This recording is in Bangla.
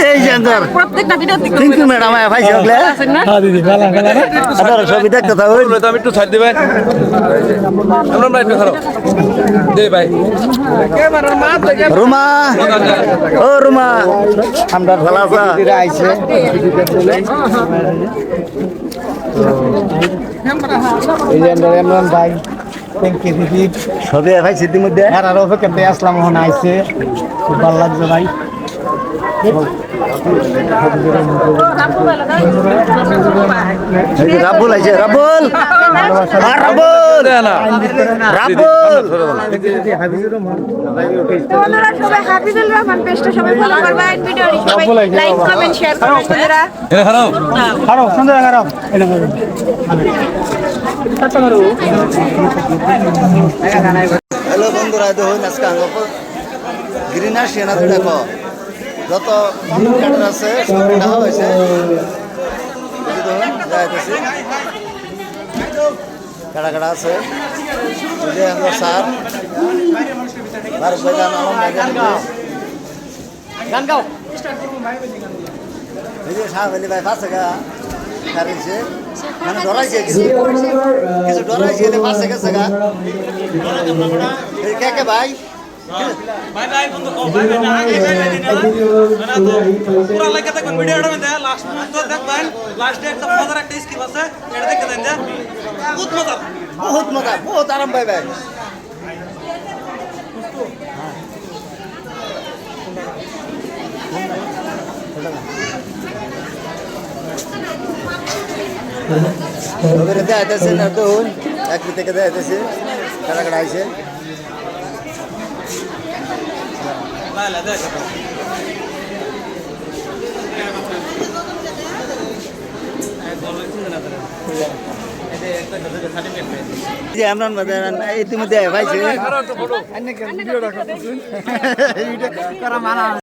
এই যে আঙ্গার প্রত্যেকটা ভিডিও থ্যাংক ইউ ম্যাডাম ভাই সকলে হ্যাঁ দিদি ভালো ভালো আপনারা সবই দেখতে থাকুন তো আমি একটু ছাড় দিবেন আমরা ভাই একটু খারাপ দে ভাই রুমা ও রুমা আমরা ভালো আছা আইছে এই যে ইমরান ভাই থ্যাংক ইউ দিদি সবই ভাই সিদ্ধির মধ্যে আর আর অপেক্ষাতে আসলাম ওখানে আইছে খুব ভালো লাগছে ভাই রাবুল আছে রাবুল রাবুল রাবুল বন্ধুরা সবাই হাফিজুর রহমান পেজটা সবাই ফলো করবেন ভিডিওটি সবাই লাইক কমেন্ট শেয়ার করবেন বন্ধুরা এ খারাপ খারাপ সুন্দর খারাপ এটা হ্যালো বন্ধুরা দেখুন আজকে আঙ্গ গ্রিন আর সেনা তো দেখো যত কাটার আছে সব কাটা হয়েছে দেখুন যাইতেছি কাটা কাটা আছে এই যে আমরা স্যার ভারত ভাইজান আলম ভাইজান গান গাও এই যে শাহ আলী ভাই পাশে গা হারিয়েছে মানে ডরাইছে কিছু কিছু ডরাইছে এলে পাশে গেছে গা এই কে কে ভাই ভাই ভাই বন্ধু ভাই ভাই না আগে ভাই ভাই না পুরো লাইক দেখবেন ভিডিওটা মধ্যে লাস্ট পর্যন্ত দেখবেন লাস্ট ডে একটা মজার একটা স্কিপ আছে এটা দেখে দেন বহুত মজা বহুত আরাম ভাই ভাই দেখাইতেছে না তো একটি থেকে দেখাইতেছে কাটা কাটা আইছে লা লা দেখ যে ইমরান বাজার ইতিমধ্যে ভাইছে